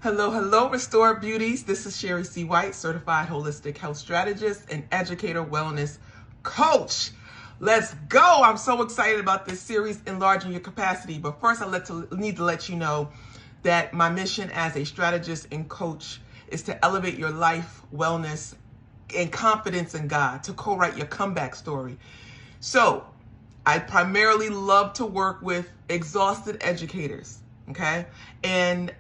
Hello, hello, Restore Beauties. This is Sherry C. White, certified holistic health strategist and educator wellness coach. Let's go. I'm so excited about this series, Enlarging Your Capacity. But first, need to let you know that my mission as a strategist and coach is to elevate your life, wellness, and confidence in God, to co-write your comeback story. So I primarily love to work with exhausted educators, okay? And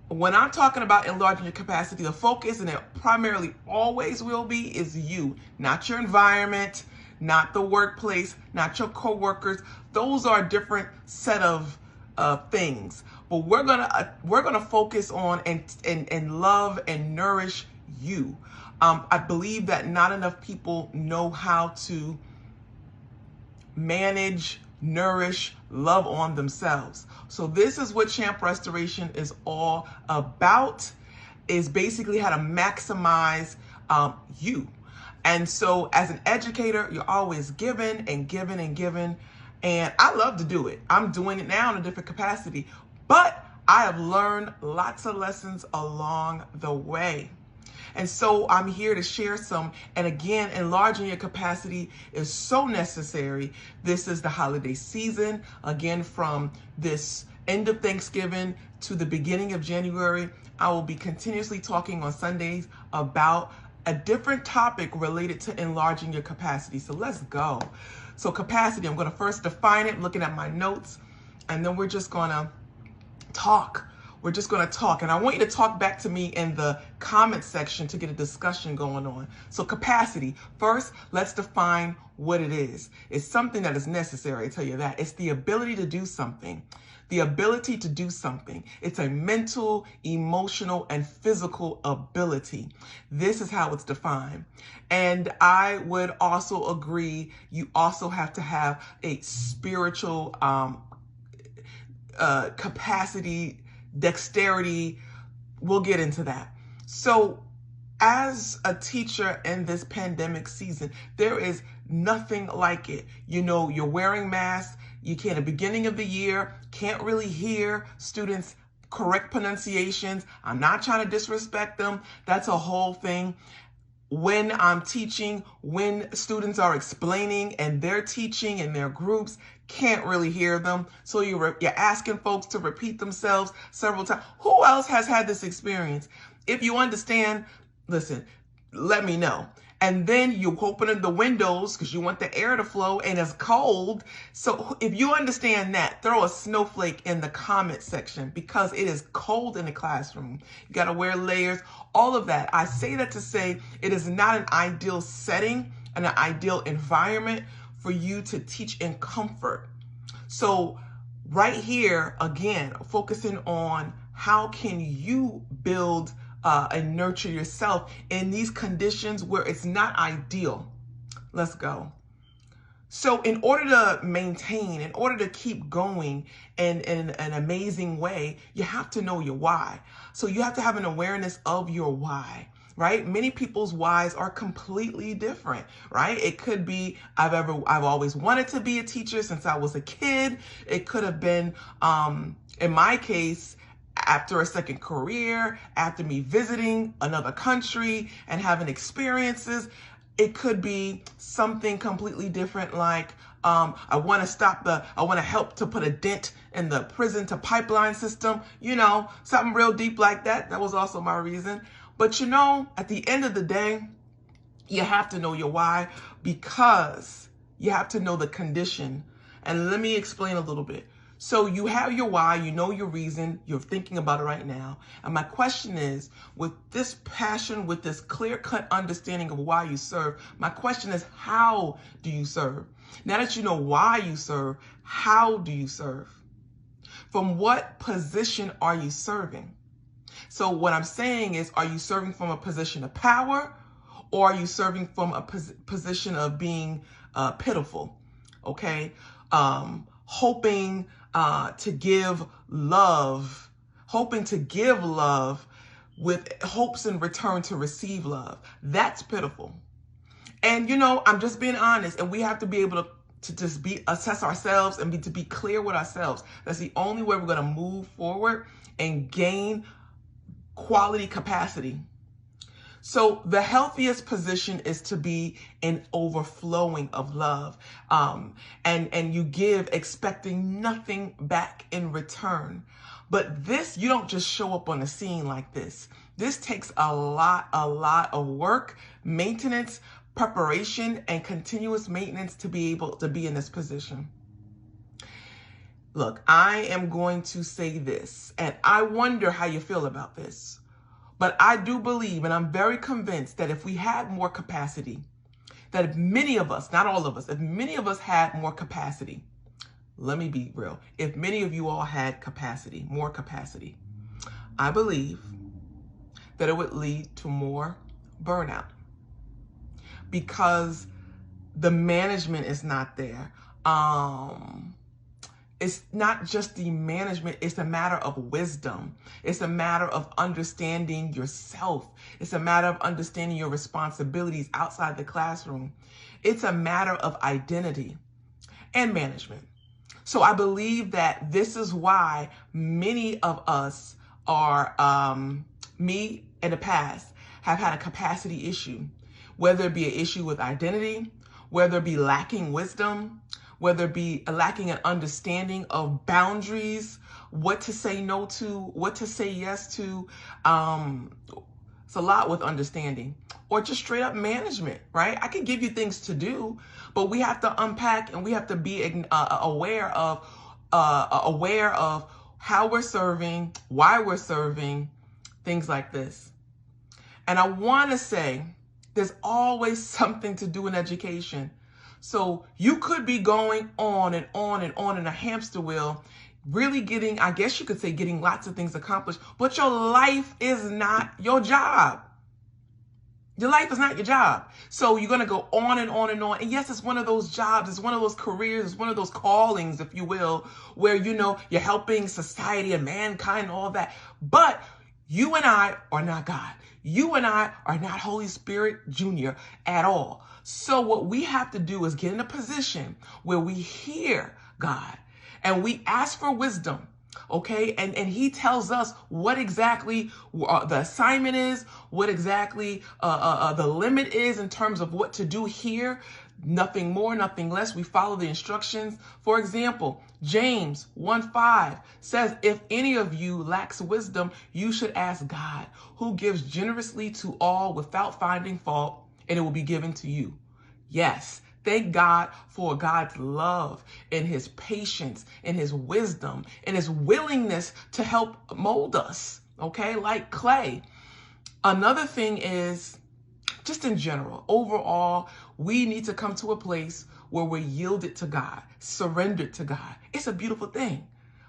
when I'm talking about enlarging your capacity, the focus, and it primarily always will be, is you, not your environment, not the workplace, not your coworkers. Those are a different set of things. But we're gonna focus on and love and nourish you. I believe that not enough people know how to manage, nourish, love on themselves. So this is what Champ Restoration is all about, is basically how to maximize you. And so as an educator, you're always giving and giving and giving. And I love to do it. I'm doing it now in a different capacity, but I have learned lots of lessons along the way. And so I'm here to share some. And again, enlarging your capacity is so necessary. This is the holiday season. Again, from this end of Thanksgiving to the beginning of January, I will be continuously talking on Sundays about a different topic related to enlarging your capacity. So let's go. So capacity, I'm going to first define it, looking at my notes, and then we're just going to talk. We're just going to talk. And I want you to talk back to me in the comment section to get a discussion going on. So capacity. First, let's define what it is. It's something that is necessary, I tell you that. It's the ability to do something. The ability to do something. It's a mental, emotional, and physical ability. This is how it's defined. And I would also agree, you also have to have a spiritual capacity, dexterity. We'll get into that. So as a teacher in this pandemic season, there is nothing like it. You know, you're wearing masks. You can't, at the beginning of the year, can't really hear students' correct pronunciations. I'm not trying to disrespect them. That's a whole thing. When I'm teaching, when students are explaining and they're teaching in their groups, can't really hear them. So you're asking folks to repeat themselves several times. Who else has had this experience? If you understand, listen, let me know. And then you open the windows because you want the air to flow and it's cold. So if you understand that, throw a snowflake in the comment section because it is cold in the classroom. You got to wear layers, all of that. I say that to say it is not an ideal setting and an ideal environment for you to teach in comfort. So right here, again, focusing on how can you build and nurture yourself in these conditions where it's not ideal. Let's go. So in order to maintain, in order to keep going in an amazing way, you have to know your why. So you have to have an awareness of your why. Right? Many people's whys are completely different, right? It could be, I've always wanted to be a teacher since I was a kid. It could have been, in my case, after a second career, after me visiting another country and having experiences. It could be something completely different, like I want to help to put a dent in the prison to pipeline system, you know, something real deep like that. That was also my reason. But you know, at the end of the day, you have to know your why, because you have to know the condition. And let me explain a little bit. So you have your why, you know your reason, you're thinking about it right now. And my question is, with this passion, with this clear-cut understanding of why you serve, my question is, how do you serve? Now that you know why you serve, how do you serve? From what position are you serving? So what I'm saying is, are you serving from a position of power, or are you serving from a position of being pitiful? Okay, hoping to give love with hopes in return to receive love. That's pitiful. And you know, I'm just being honest, and we have to be able to just assess ourselves and to be clear with ourselves. That's the only way we're going to move forward and gain quality capacity. So the healthiest position is to be in overflowing of love. And you give expecting nothing back in return. But this, you don't just show up on the scene like this. This takes a lot of work, maintenance, preparation, and continuous maintenance to be able to be in this position. Look, I am going to say this, and I wonder how you feel about this. But I do believe, and I'm very convinced, that if we had more capacity, that if many of us, not all of us, if many of us had more capacity, let me be real, if many of you all had capacity, more capacity, I believe that it would lead to more burnout because the management is not there. It's not just the management, it's a matter of wisdom. It's a matter of understanding yourself. It's a matter of understanding your responsibilities outside the classroom. It's a matter of identity and management. So I believe that this is why many of us are, me in the past, have had a capacity issue, whether it be an issue with identity, whether it be lacking wisdom, whether it be lacking an understanding of boundaries, what to say no to, what to say yes to. It's a lot with understanding, or just straight up management, right? I can give you things to do, but we have to unpack and we have to be aware of how we're serving, why we're serving, things like this. And I want to say there's always something to do in education. So you could be going on and on and on in a hamster wheel, really getting, I guess you could say, getting lots of things accomplished, but your life is not your job. Your life is not your job. So you're going to go on and on and on. And yes, it's one of those jobs. It's one of those careers. It's one of those callings, if you will, where, you know, you're helping society and mankind and all that. But you and I are not God. You and I are not Holy Spirit Jr. at all. So what we have to do is get in a position where we hear God and we ask for wisdom, okay? And he tells us what exactly the assignment is, what exactly the limit is in terms of what to do here. Nothing more, nothing less. We follow the instructions. For example, James 1:5 says, if any of you lacks wisdom, you should ask God, who gives generously to all without finding fault, and it will be given to you. Yes, thank God for God's love and his patience and his wisdom and his willingness to help mold us, okay, like clay. Another thing is, just in general, overall, we need to come to a place where we're yielded to God, surrendered to God. It's a beautiful thing,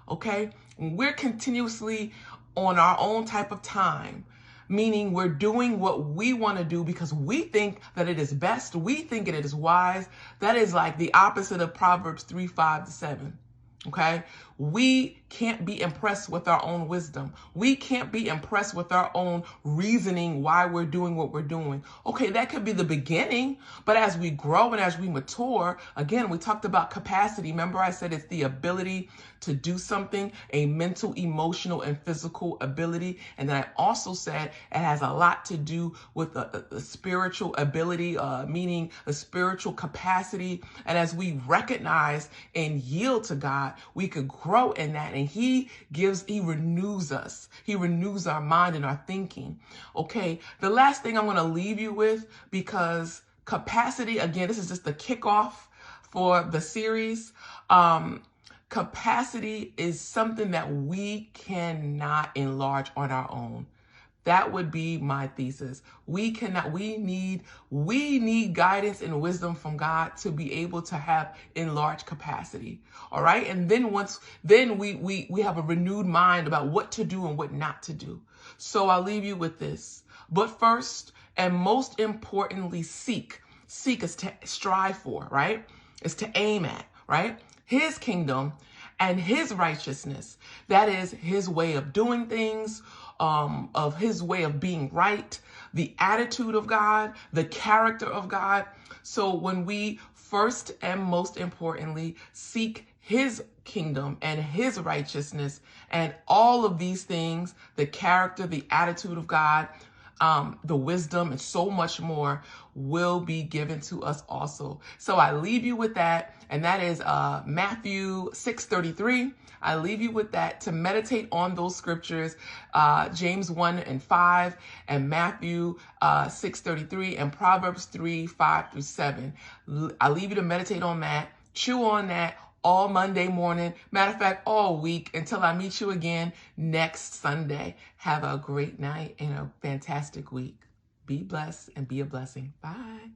okay? We're continuously on our own type of time, meaning we're doing what we want to do because we think that it is best. We think it is wise. That is like the opposite of Proverbs 3:5-7. Okay? We can't be impressed with our own wisdom. We can't be impressed with our own reasoning why we're doing what we're doing. Okay, that could be the beginning, but as we grow and as we mature, again, we talked about capacity. Remember I said it's the ability to do something, a mental, emotional, and physical ability. And then I also said it has a lot to do with the spiritual ability, meaning the spiritual capacity. And as we recognize and yield to God, we could grow in that, and he renews us. He renews our mind and our thinking. Okay, the last thing I'm going to leave you with, because capacity, again, this is just the kickoff for the series. Capacity is something that we cannot enlarge on our own. That would be my thesis. We need guidance and wisdom from God to be able to have enlarged capacity. All right. And then we have a renewed mind about what to do and what not to do. So I'll leave you with this. But first and most importantly, seek. Seek is to strive for, right? It's to aim at, right? His kingdom and his righteousness. That is his way of doing things, of his way of being right, the attitude of God, the character of God. So when we first and most importantly seek his kingdom and his righteousness, and all of these things, the character, the attitude of God, the wisdom, and so much more will be given to us also. So I leave you with that, and that is Matthew 6:33. I leave you with that to meditate on those scriptures, James 1:5, and Matthew 6:33, and Proverbs 3:5-7. I leave you to meditate on that, chew on that all Monday morning. Matter of fact, all week until I meet you again next Sunday. Have a great night and a fantastic week. Be blessed and be a blessing. Bye.